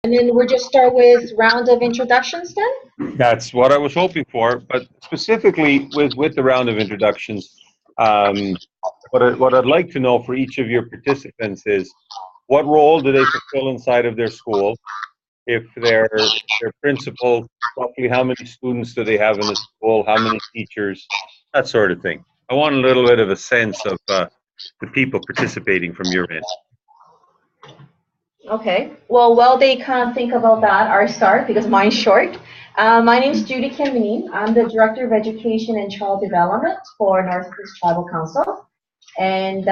And then we'll just start with round of introductions then? That's what I was hoping for, but specifically with the round of introductions, what I'd like to know for each of your participants is what role do they fulfill inside of their school? If they're principal, roughly how many students do they have in the school? How many teachers? That sort of thing. I want a little bit of a sense of the people participating from your end. Okay. Well, while they kind of think about that, I'll start because mine's short. My name is Judy Kimini. I'm the Director of Education and Child Development for Northeast Tribal Council. And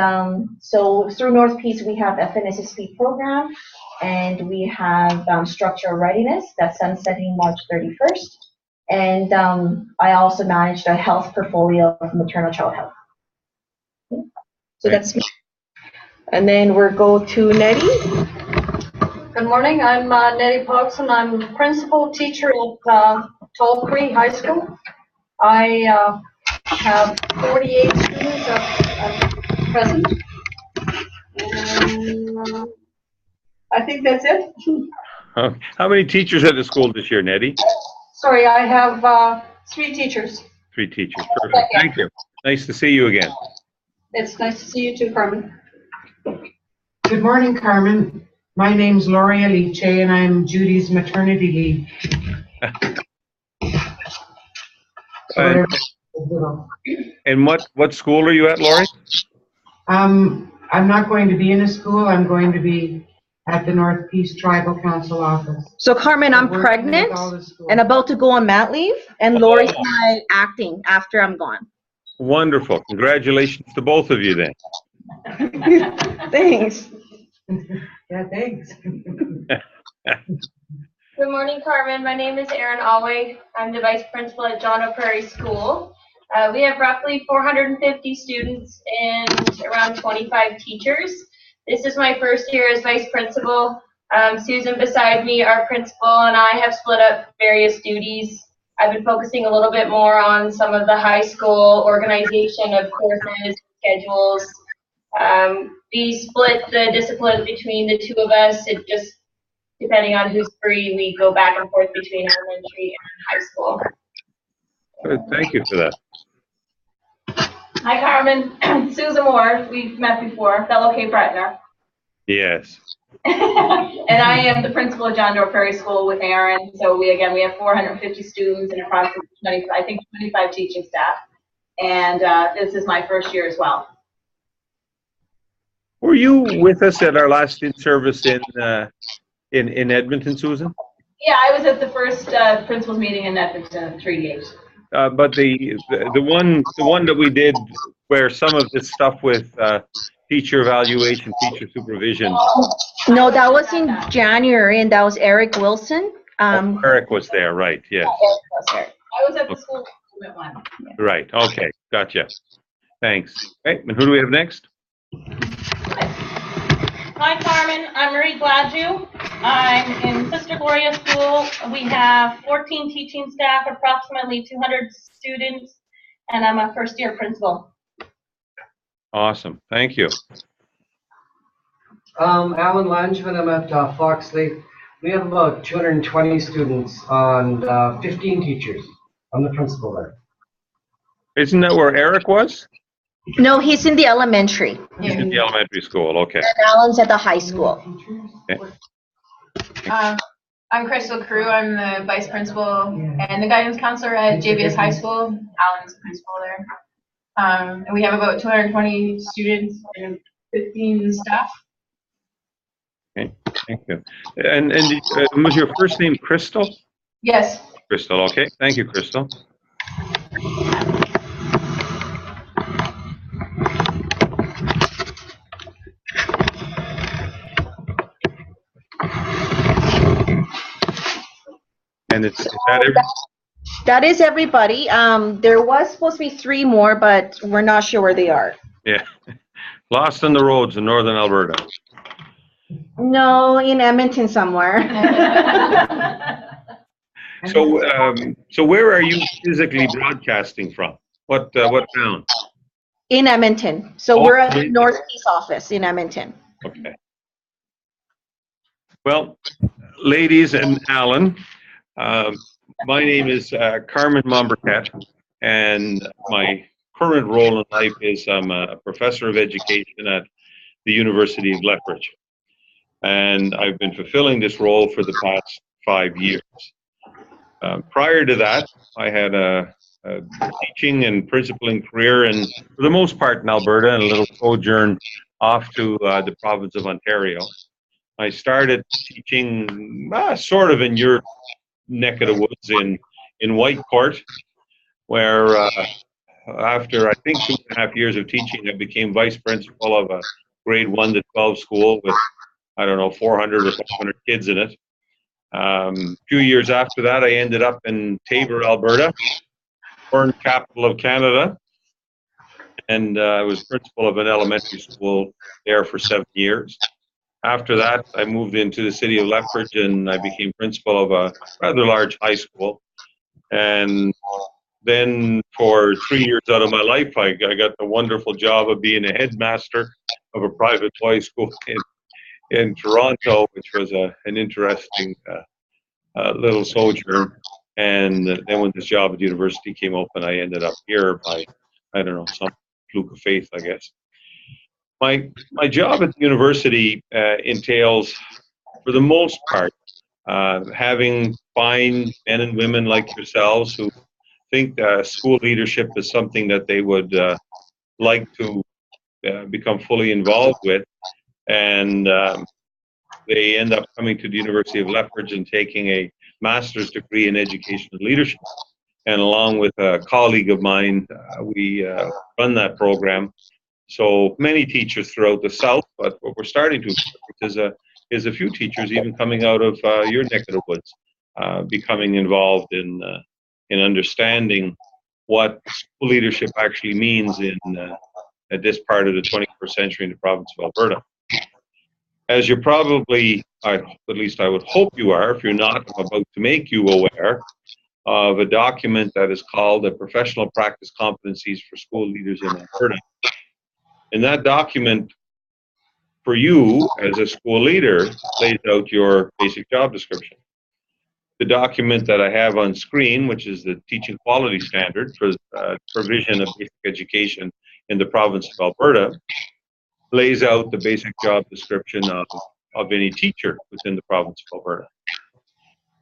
so through Northeast, we have FNSSP program, and we have structural readiness that's sunsetting March 31st. And I also manage the health portfolio of maternal child health. So that's me. And then we'll go to Nettie. Good morning, I'm Nettie Pogson. I'm principal teacher at Toll Creek High School. I have 48 students at present. And, I think that's it. How many teachers at the school this year, Nettie? Sorry, I have 3 teachers. 3 teachers. Perfect. Thank you. Nice to see you again. It's nice to see you too, Carmen. Good morning, Carmen. My name's Lori Aliche, and I'm Judy's maternity leave. And what school are you at, Lori? I'm not going to be in a school. I'm going to be at the Northeast Tribal Council office. So Carmen, I'm pregnant and about to go on mat leave, and Lori's my acting after I'm gone. Wonderful. Congratulations to both of you then. Thanks. Yeah, thanks. Good morning, Carmen. My name is Erin Alway. I'm the vice principal at John O'Prairie School. We have roughly 450 students and around 25 teachers. This is my first year as vice principal. Susan beside me, our principal, and I have split up various duties. I've been focusing a little bit more on some of the high school organization of courses, schedules. We split the discipline between the 2 of us. It just, depending on who's free, we go back and forth between elementary and high school. Good. Thank you for that. Hi, Carmen. Susan Moore. We've met before, fellow Cape Bretner. Yes. And I am the principal at John Doe Prairie School with Aaron. So we have 450 students and approximately 25 teaching staff. And this is my first year as well. Were you with us at our last in-service in Edmonton, Susan? Yeah, I was at the first principals meeting in Edmonton at 3 days. But the one that we did where some of this stuff with teacher evaluation, teacher supervision. No, that was in January, and that was Eric Wilson. Eric was there, right? Yes. I was at the school one. Right. Okay. Gotcha. Thanks. Okay. And who do we have next? Hi, Carmen. I'm Marie Gladue. I'm in Sister Gloria School. We have 14 teaching staff, approximately 200 students, and I'm a first-year principal. Awesome. Thank you. Alan Langevin. I'm at Fox Lake. We have about 220 students and 15 teachers. I'm the principal there. Isn't that where Eric was? No, he's in the elementary. He's in the elementary school. Okay. And Alan's at the high school. I'm Crystal Crew. I'm the vice principal and the guidance counselor at JVS High School. Alan's the principal there. And we have about 220 students and 15 staff. Okay. Thank you. And was your first name Crystal? Yes. Crystal. Okay. Thank you, Crystal. And is that everybody? That is everybody. There was supposed to be 3 more, but we're not sure where they are. Yeah. Lost on the roads in northern Alberta. No, in Edmonton somewhere. So where are you physically broadcasting from? What town? In Edmonton. So we're at the Northeast office in Edmonton. Okay. Well, ladies and Alan, my name is Carmen Mombercat, and my current role in life is I'm a professor of education at the University of Lethbridge. And I've been fulfilling this role for the past 5 years. Prior to that, I had a teaching and principling career, and for the most part in Alberta, and a little sojourn off to the province of Ontario. I started teaching sort of in your neck of the woods in Whitecourt, where after I think 2.5 years of teaching, I became vice principal of a grade 1 to 12 school with, I don't know, 400 or 500 kids in it. A few years after that, I ended up in Taber, Alberta, corn capital of Canada, and I was principal of an elementary school there for 7 years. After that, I moved into the city of Lethbridge, and I became principal of a rather large high school. And then for 3 years out of my life, I got the wonderful job of being a headmaster of a private boys' school in Toronto, which was an interesting little sojourn. And then when this job at the university came open, I ended up here by, I don't know, some fluke of faith, I guess. My job at the university entails, for the most part, having fine men and women like yourselves who think school leadership is something that they would like to become fully involved with, and they end up coming to the University of Lethbridge and taking a master's degree in education and leadership. And along with a colleague of mine, we run that program. So many teachers throughout the South, but what we're starting to experience is a few teachers even coming out of your neck of the woods, becoming involved in understanding what school leadership actually means in at this part of the 21st century in the province of Alberta. As you're probably, at least I would hope you are, if you're not, I'm about to make you aware of a document that is called the Professional Practice Competencies for School Leaders in Alberta. And that document, for you as a school leader, lays out your basic job description. The document that I have on screen, which is the Teaching Quality Standard for provision of basic education in the province of Alberta, lays out the basic job description of any teacher within the province of Alberta.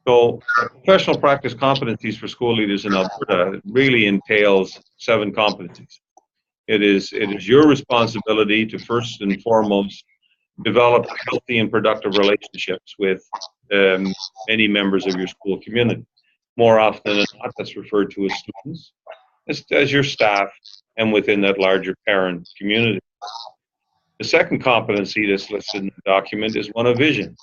So professional practice competencies for school leaders in Alberta really entails 7 competencies. It is your responsibility to first and foremost develop healthy and productive relationships with many members of your school community. More often than not, that's referred to as students, as your staff, and within that larger parent community. The second competency that's listed in the document is one of vision.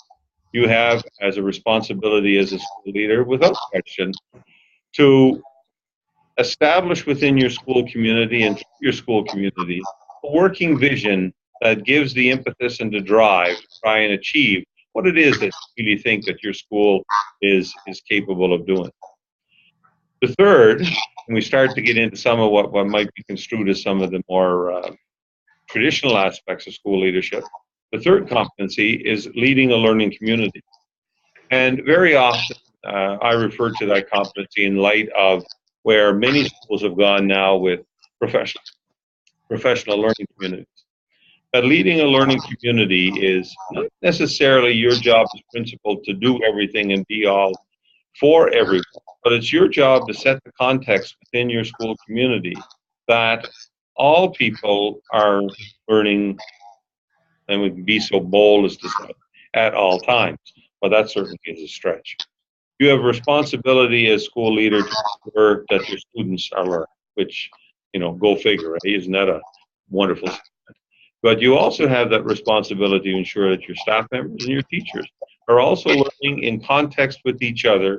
You have as a responsibility as a school leader, without question, to establish within your school community and your school community a working vision that gives the impetus and the drive to try and achieve what it is that you really think that your school is capable of doing. The third, and we start to get into some of what might be construed as some of the more traditional aspects of school leadership, the third competency is leading a learning community. And very often, I refer to that competency in light of where many schools have gone now with professional learning communities. But leading a learning community is not necessarily your job as principal to do everything and be all for everyone, but it's your job to set the context within your school community that all people are learning, and we can be so bold as to say, at all times, but that certainly is a stretch. You have a responsibility as school leader to ensure that your students are learning, which, go figure, right? Isn't that a wonderful statement? But you also have that responsibility to ensure that your staff members and your teachers are also learning in context with each other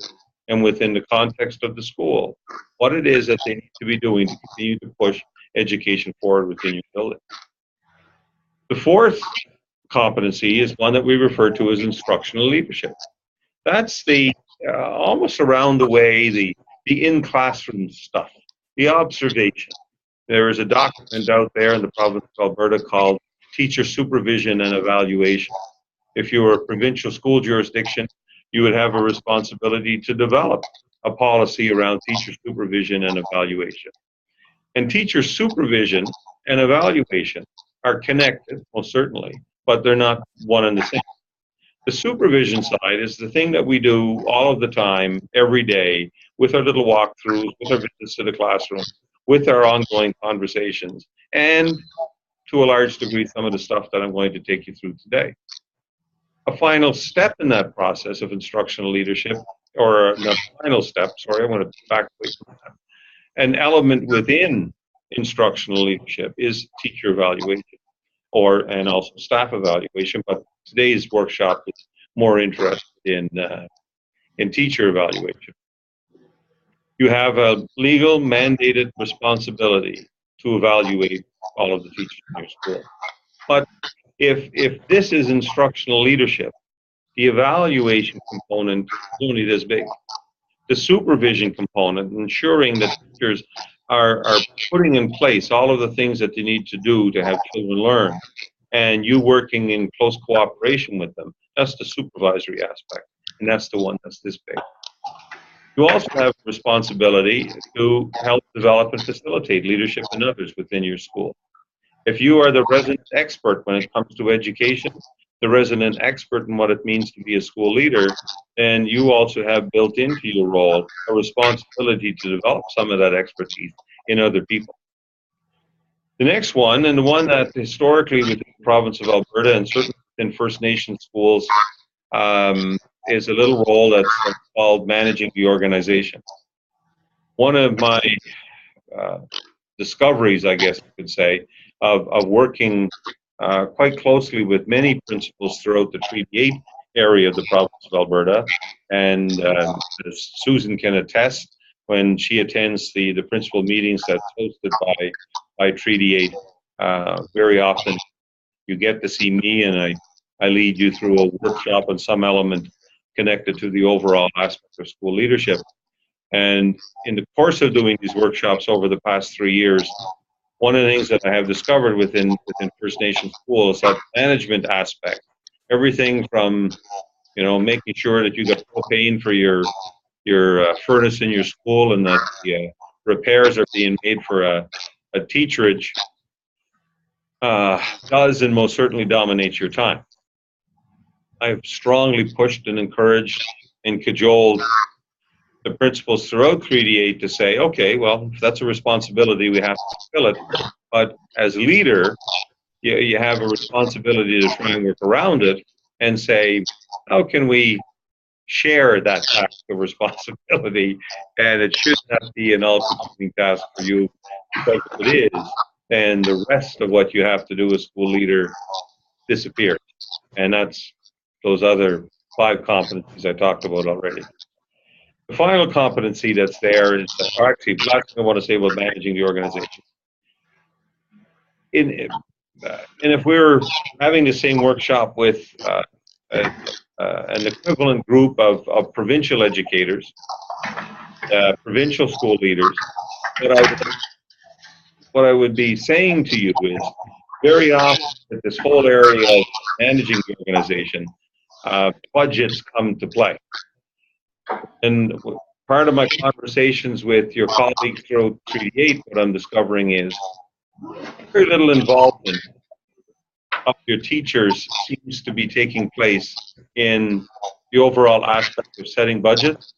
and within the context of the school what it is that they need to be doing to continue to push education forward within your building. The fourth competency is one that we refer to as instructional leadership. That's the almost around the way, the in-classroom stuff, the observation. There is a document out there in the province of Alberta called Teacher Supervision and Evaluation. If you're a provincial school jurisdiction, you would have a responsibility to develop a policy around teacher supervision and evaluation. And teacher supervision and evaluation are connected, most certainly, but they're not one and the same. The supervision side is the thing that we do all of the time, every day, with our little walkthroughs, with our visits to the classroom, with our ongoing conversations, and to a large degree, some of the stuff that I'm going to take you through today. A final step in that process of instructional leadership, or not final step, sorry, I want to back away from that. An element within instructional leadership is teacher evaluation, and also staff evaluation, but today's workshop is more interested in teacher evaluation. You have a legal mandated responsibility to evaluate all of the teachers in your school. But if this is instructional leadership, the evaluation component is only this big. The supervision component, ensuring that teachers are putting in place all of the things that they need to do to have children learn, and you working in close cooperation with them, that's the supervisory aspect, and that's the one that's this big. You also have responsibility to help develop and facilitate leadership in others within your school. If you are the resident expert when it comes to education, the resident expert in what it means to be a school leader, then you also have built into your role a responsibility to develop some of that expertise in other people. The next one, and the one that historically within the province of Alberta and certainly in First Nation schools is a little role that's called managing the organization. One of my discoveries, I guess you could say, of working quite closely with many principals throughout the Treaty 8 area of the province of Alberta, and as Susan can attest, when she attends the principal meetings that's hosted by Treaty 8, very often you get to see me, and I lead you through a workshop on some element connected to the overall aspect of school leadership. And in the course of doing these workshops over the past 3 years, one of the things that I have discovered within First Nation schools is that management aspect, everything from, you know, making sure that you got propane for your furnace in your school and that the repairs are being made for a teacherage, does and most certainly dominates your time. I've strongly pushed and encouraged and cajoled the principals throughout Treaty 8 to say, okay, well, if that's a responsibility, we have to fulfill it. But as leader, you have a responsibility to try and work around it and say, how can we share that task of responsibility? And it should not be an all-consuming task for you, because if it is, then the rest of what you have to do as school leader disappears. And that's those other 5 competencies I talked about already. The final competency that's there is, or actually, the last thing I want to say about managing the organization. And if we're having the same workshop with an equivalent group of provincial educators, provincial school leaders, what I would be saying to you is, very often that this whole area of managing the organization, budgets come to play. And part of my conversations with your colleagues throughout Treaty 8, what I'm discovering is very little involvement of your teachers seems to be taking place in the overall aspect of setting budgets.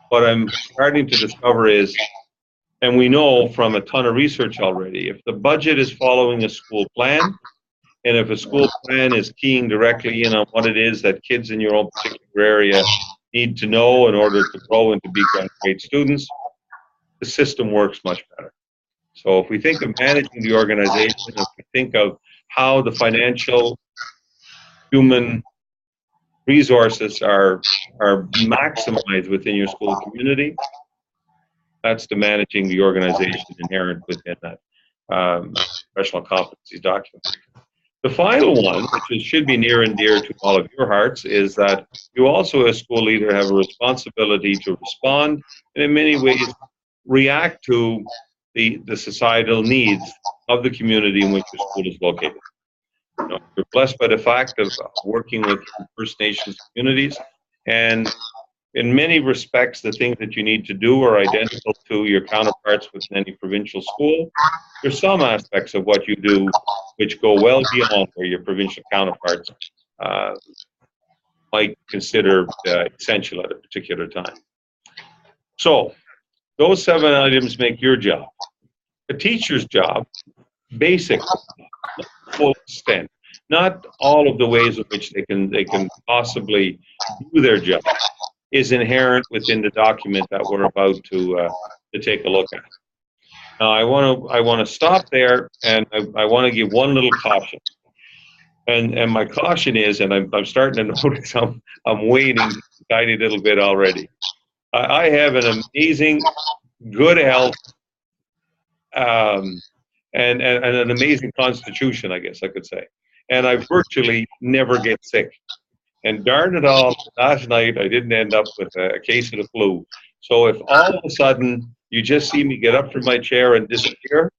What I'm starting to discover is, and we know from a ton of research already, if the budget is following a school plan, and if a school plan is keying directly in on what it is that kids in your own particular area need to know in order to grow and to be great students, the system works much better. So if we think of managing the organization, if we think of how the financial, human resources are maximized within your school community, that's the managing the organization inherent within that professional competencies document. The final one, which should be near and dear to all of your hearts, is that you also as school leader have a responsibility to respond and in many ways react to the societal needs of the community in which your school is located. You know, you're blessed by the fact of working with First Nations communities, And in many respects, the things that you need to do are identical to your counterparts within any provincial school. There's some aspects of what you do which go well beyond where your provincial counterparts might consider essential at a particular time. So those 7 items make your job. A teacher's job, basic, full extent, not all of the ways in which they can possibly do their job, is inherent within the document that we're about to take a look at. Now, I want to stop there, and I want to give one little caution. And my caution is, and I'm starting to notice I'm waning a tiny little bit already. I have an amazing, good health, and an amazing constitution, I guess I could say. And I virtually never get sick. And darn it all, last night I didn't end up with a case of the flu. So if all of a sudden you just see me get up from my chair and disappear,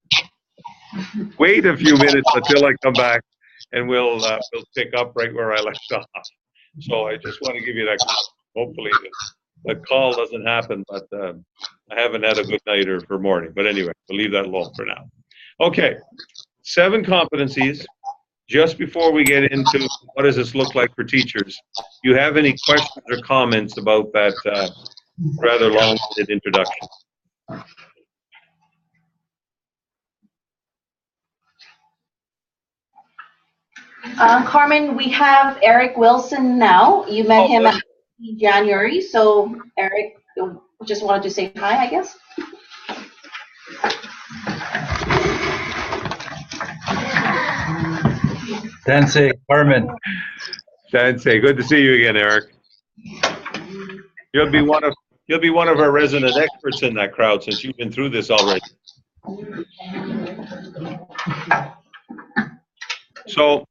wait a few minutes until I come back, and we'll pick up right where I left off. So I just want to give you that. Hopefully the call doesn't happen, but I haven't had a good night or morning. But anyway, we'll leave that alone for now. Okay, 7 competencies. Just before we get into what does this look like for teachers, do you have any questions or comments about that rather long-winded introduction? Carmen, we have Eric Wilson now. You met him in January, so Eric, just wanted to say hi, I guess. Sensei, Carmen. Sensei, good to see you again, Eric. You'll be one of our resident experts in that crowd since you've been through this already. So,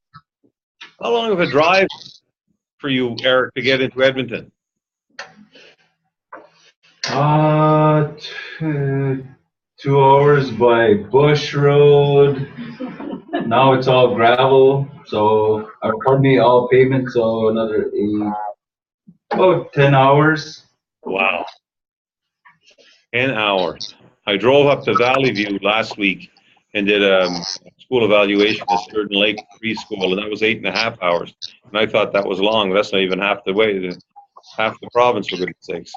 how long of a drive for you, Eric, to get into Edmonton? 2 hours by bush road. Now it's all gravel, so pardon me, all pavement. So another about 10 hours. Wow, 10 hours. I drove up to Valley View last week and did a school evaluation at Sturgeon Lake Preschool, and that was 8.5 hours. And I thought that was long. That's not even half the way, half the province, for goodness sakes.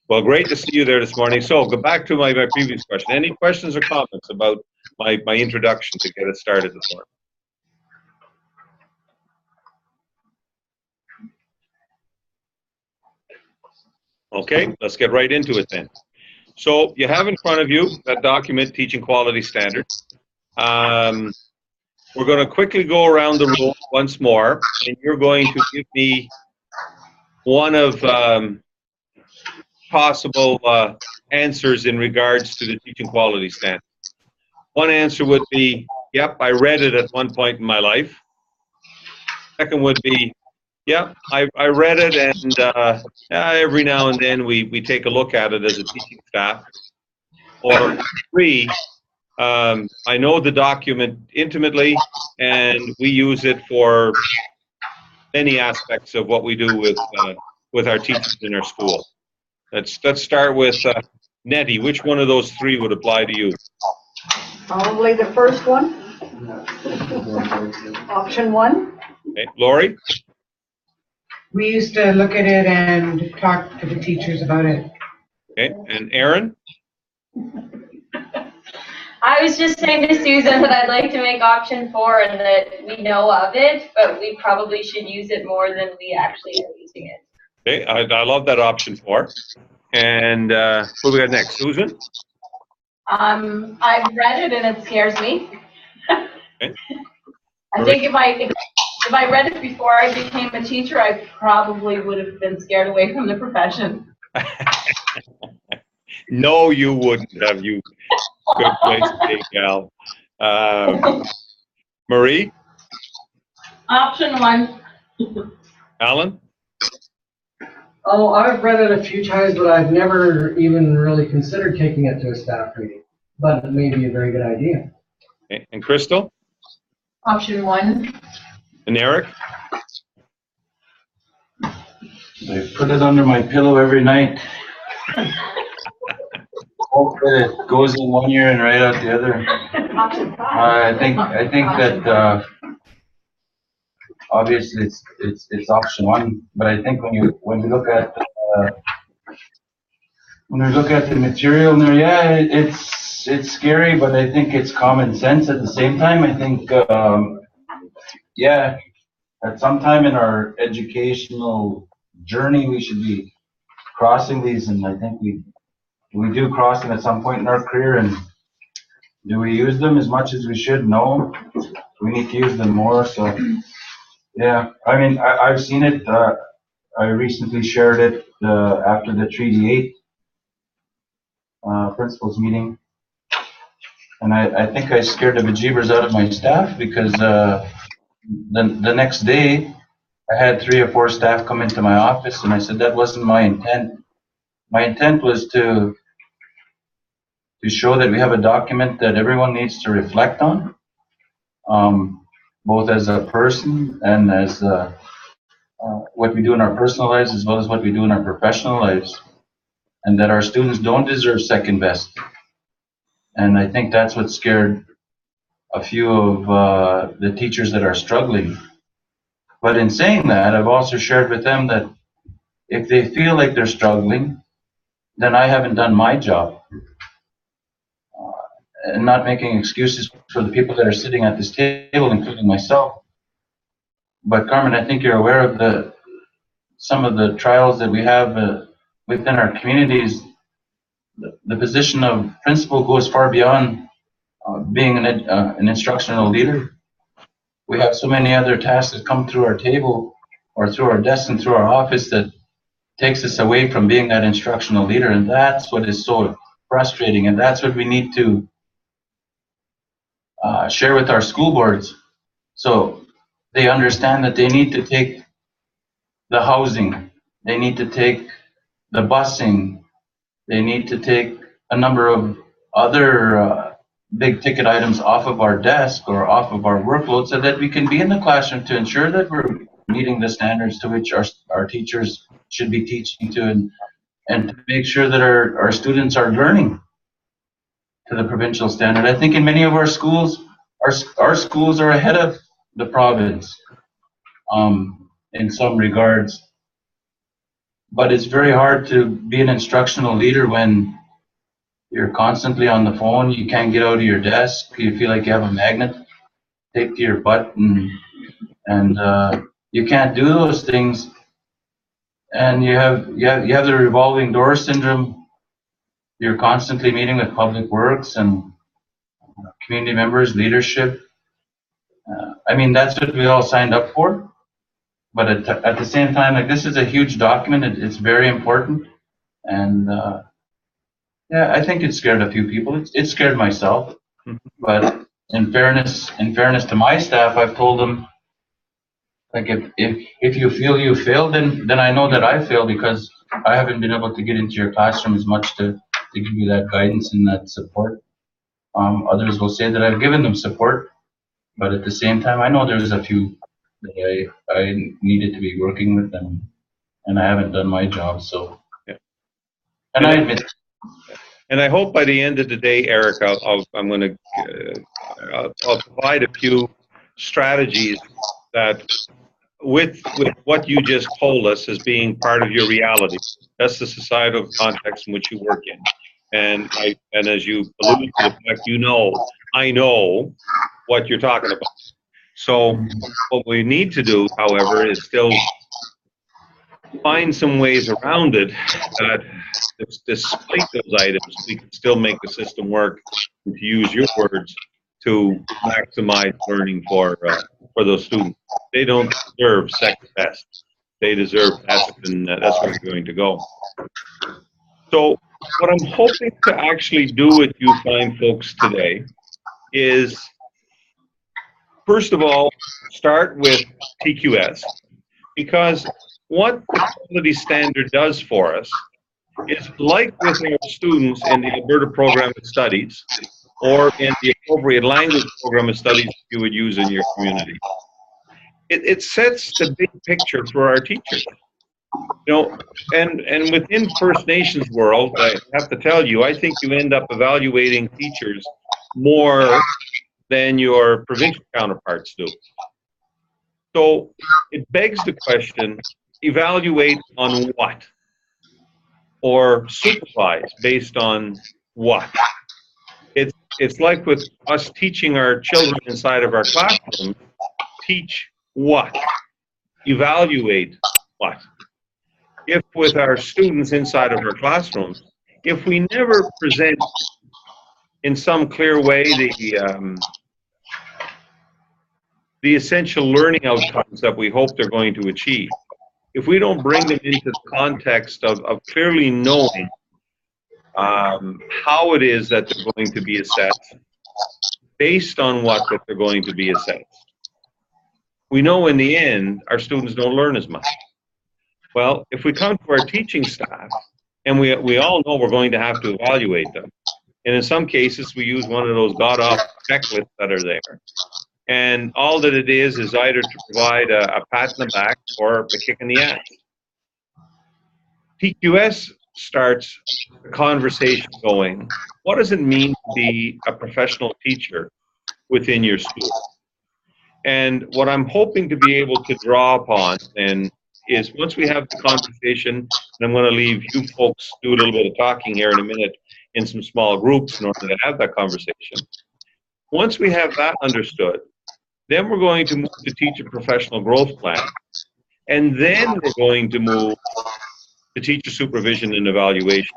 Well, great to see you there this morning. So, go back to my previous question. Any questions or comments about my introduction to get it started this morning? Okay, let's get right into it then. So, you have in front of you that document, Teaching Quality Standards. We're going to quickly go around the room once more, and you're going to give me one of possible answers in regards to the teaching quality standard. One answer would be, yep, I read it at one point in my life. Second would be, yep, I read it, and every now and then we take a look at it as a teaching staff. Or 3, I know the document intimately, and we use it for many aspects of what we do with our teachers in our school. Let's start with Nettie. Which one of those 3 would apply to you? Probably the first one. Option 1. Okay. Lori? We used to look at it and talk to the teachers about it. Okay. And Aaron? I was just saying to Susan that I'd like to make option 4 and that we know of it, but we probably should use it more than we actually are using it. Okay, I love that option 4. And who we got next? Susan? I've read it and it scares me. Okay. I think if I read it before I became a teacher, I probably would have been scared away from the profession. No, you wouldn't have. You good place to be, gal. Marie? Option 1. Alan? Oh, I've read it a few times, but I've never even really considered taking it to a staff meeting. But it may be a very good idea. Okay. And Crystal? Option 1. And Eric? I put it under my pillow every night. Hope that it goes in one ear and right out the other. I think that obviously it's option one, but I think when we look at the material in there, yeah, it's scary, but I think it's common sense at the same time. I think yeah, at some time in our educational journey, we should be crossing these, and I think we do cross them at some point in our career. And do we use them as much as we should? No, we need to use them more. So yeah, I mean, I've seen it. I recently shared it after the Treaty 8 principals meeting, and I think I scared the bejeebers out of my staff because the next day I had 3 or 4 staff come into my office, and I said that wasn't my intent. My intent was to show that we have a document that everyone needs to reflect on, both as a person and as what we do in our personal lives as well as what we do in our professional lives, and that our students don't deserve second best. And I think that's what scared a few of the teachers that are struggling. But in saying that, I've also shared with them that if they feel like they're struggling, then I haven't done my job. And not making excuses for the people that are sitting at this table, including myself. But Carmen, I think you're aware of some of the trials that we have within our communities. The position of principal goes far beyond being an instructional leader. We have so many other tasks that come through our table or through our desk and through our office that takes us away from being that instructional leader, and that's what is so frustrating, and that's what we need to share with our school boards, so they understand that they need to take the housing, they need to take the busing, they need to take a number of other big ticket items off of our desk or off of our workload so that we can be in the classroom to ensure that we're meeting the standards to which our teachers should be teaching to, and to make sure that our students are learning to the provincial standard. I think in many of our schools, our schools are ahead of the province in some regards. But it's very hard to be an instructional leader when you're constantly on the phone, you can't get out of your desk, you feel like you have a magnet taped to your butt, and you can't do those things. And you have the revolving door syndrome. You're constantly meeting with public works and community members, leadership. I mean, that's what we all signed up for. But at the same time, like, this is a huge document. It's very important. And yeah, I think it scared a few people. It scared myself. But in fairness to my staff, I've told them, like, if you feel you failed, then I know that I failed because I haven't been able to get into your classroom as much to give you that guidance and that support. Others will say that I've given them support, but at the same time, I know there's a few that I needed to be working with them, and I haven't done my job. So, yeah. And I admit. And I hope by the end of the day, Eric, I'm going to I'll provide a few strategies that, with what you just told us as being part of your reality, that's the societal context in which you work in. And as you alluded to the fact, I know what you're talking about. So what we need to do, however, is still find some ways around it that, despite those items, we can still make the system work, and to use your words, to maximize learning for those students. They don't deserve second best. They deserve best, and that's where we're going to go. So what I'm hoping to actually do with you fine folks today is, first of all, start with TQS, because what the quality standard does for us is, like with our students in the Alberta Program of Studies or in the appropriate language program of studies you would use in your community, it sets the big picture for our teachers. You know, and within First Nations world, I have to tell you, I think you end up evaluating teachers more than your provincial counterparts do. So it begs the question, evaluate on what? Or supervise based on what? It's like with us teaching our children inside of our classrooms, teach what? Evaluate what? If with our students inside of our classrooms, if we never present in some clear way the essential learning outcomes that we hope they're going to achieve, if we don't bring them into the context of clearly knowing how it is that they're going to be assessed, based on what that they're going to be assessed, we know in the end our students don't learn as much. Well, if we come to our teaching staff, and we all know we're going to have to evaluate them, and in some cases we use one of those god-awful checklists that are there, and all that it is either to provide a pat in the back or a kick in the ass. TQS starts the conversation going, what does it mean to be a professional teacher within your school? And what I'm hoping to be able to draw upon then is once we have the conversation, and I'm going to leave you folks do a little bit of talking here in a minute in some small groups in order to have that conversation. Once we have that understood, then we're going to move to teach a professional growth plan. And then we're going to move to teacher supervision and evaluation.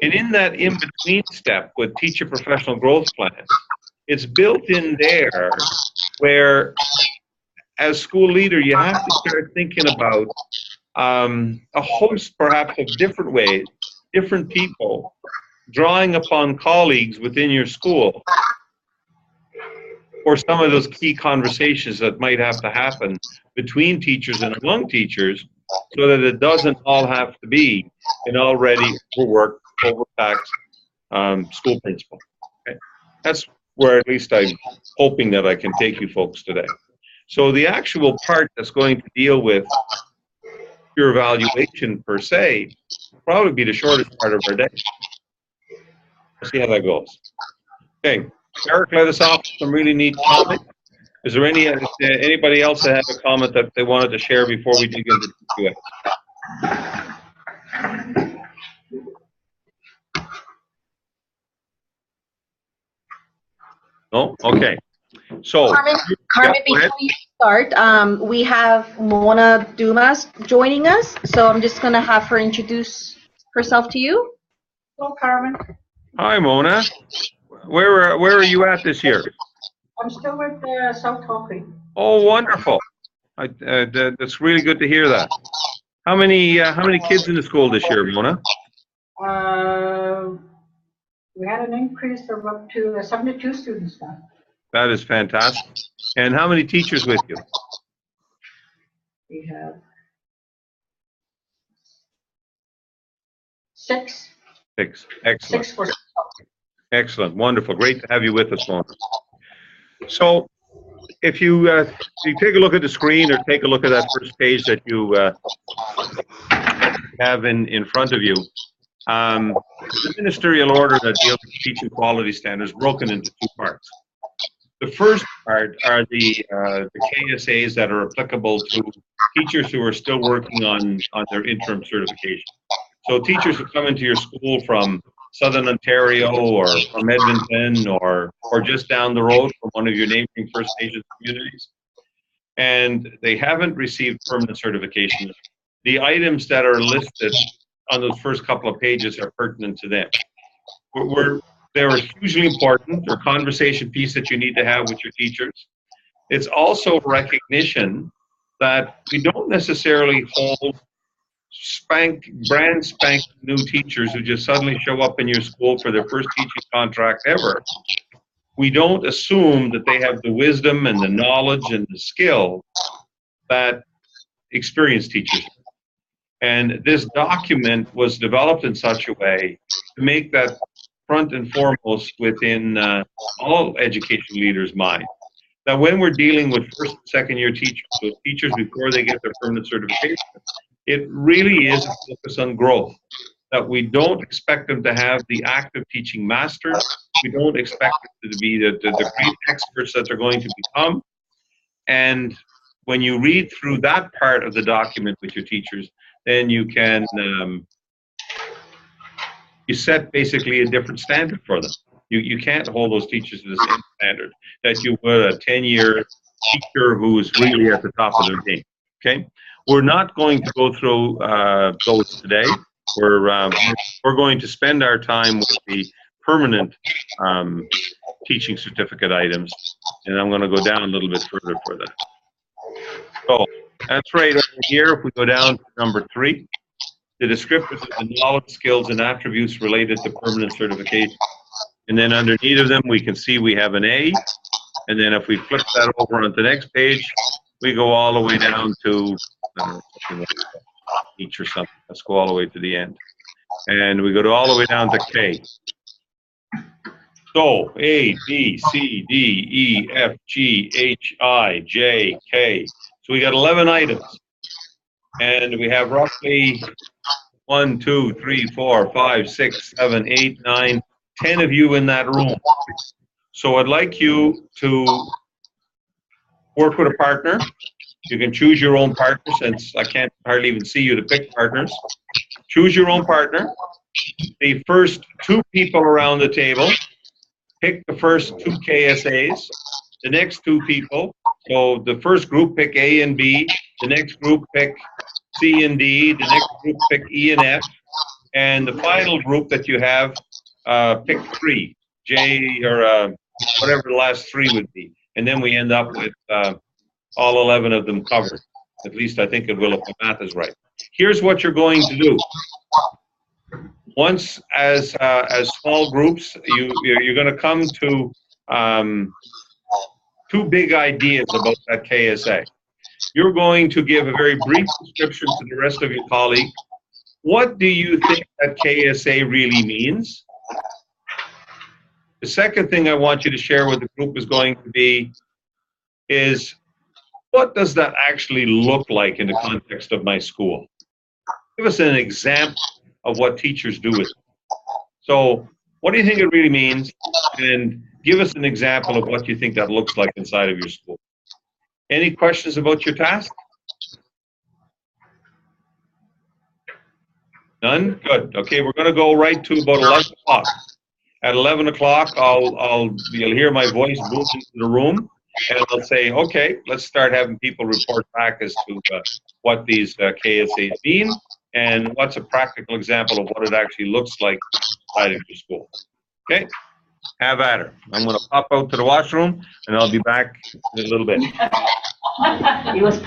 And in that in-between step with teacher professional growth plan, it's built in there where, as school leader, you have to start thinking about a host, perhaps, of different ways, different people, drawing upon colleagues within your school for some of those key conversations that might have to happen between teachers and among teachers, so that it doesn't all have to be an already overworked, overtaxed school principal. Okay? That's where at least I'm hoping that I can take you folks today. So the actual part that's going to deal with your evaluation per se will probably be the shortest part of our day. Let's see how that goes. Okay, Eric led us off with some really neat comments. Is there anybody else that have a comment that they wanted to share before we dig into the QA? No? Okay. So, Carmen, before you start, we have Mona Dumas joining us, so I'm just going to have her introduce herself to you. Hello, Carmen. Hi, Mona. Where are you at this year? I'm still with South Talkley. Oh, wonderful. That's really good to hear that. How many kids in the school this year, Mona? We had an increase of up to 72 students now. That is fantastic. And how many teachers with you? We have 6. 6. Excellent. 6 for Excellent. Wonderful. Great to have you with us, Mona. So, if you take a look at the screen or take a look at that first page that you have in front of you, the ministerial order that deals with teaching quality standards broken into 2 parts. The first part are the KSAs that are applicable to teachers who are still working on their interim certification. So teachers who come into your school from Southern Ontario or from Edmonton or just down the road from one of your neighboring First Nations communities, and they haven't received permanent certification, the items that are listed on those first couple of pages are pertinent to them. They're hugely important. They're a conversation piece that you need to have with your teachers. It's also recognition that we don't necessarily hold brand spanking new teachers who just suddenly show up in your school for their first teaching contract ever. We don't assume that they have the wisdom and the knowledge and the skill that experienced teachers have. And this document was developed in such a way to make that front and foremost within all education leaders' mind. That when we're dealing with first and second year teachers, so teachers before they get their permanent certification, it really is a focus on growth. That we don't expect them to have the active teaching master. We don't expect them to be the great experts that they're going to become. And when you read through that part of the document with your teachers, then you can you set basically a different standard for them. You can't hold those teachers to the same standard that you would a 10-year teacher who is really at the top of their game. Okay, we're not going to go through those today. We're going to spend our time with the permanent teaching certificate items, and I'm going to go down a little bit further for that. So that's right over here. If we go down to number 3, the descriptors of the knowledge, skills, and attributes related to permanent certification. And then underneath of them, we can see we have an A. And then if we flip that over on the next page, we go all the way down to each or something. Let's go all the way to the end. And we go all the way down to K. So A, B, C, D, E, F, G, H, I, J, K. So we got 11 items. And we have roughly 1, 2, 3, 4, 5, 6, 7, 8, 9, 10 of you in that room. So I'd like you to work with a partner. You can choose your own partner, since I can't hardly even see you to pick partners. Choose your own partner. The first 2 people around the table pick the first 2 KSAs. The next 2 people, so the first group pick A and B. The next group pick C and D. The next group pick E and F. And the final group that you have pick 3, J or whatever the last 3 would be. And then we end up with all 11 of them covered. At least I think it will if my math is right. Here's what you're going to do. Once, as small groups, you're going to come to 2 big ideas about that KSA. You're going to give a very brief description to the rest of your colleagues. What do you think that KSA really means? The second thing I want you to share with the group is going to be is, what does that actually look like in the context of my school? Give us an example of what teachers do with it. So what do you think it really means? And give us an example of what you think that looks like inside of your school. Any questions about your task? None? Good. Okay, we're going to go right to about 11 o'clock. At 11 o'clock, you'll hear my voice boom into the room, and I'll say, okay, let's start having people report back as to what these KSAs mean, and what's a practical example of what it actually looks like inside of your school. Okay? Have at her. I'm going to pop out to the washroom, and I'll be back in a little bit. It was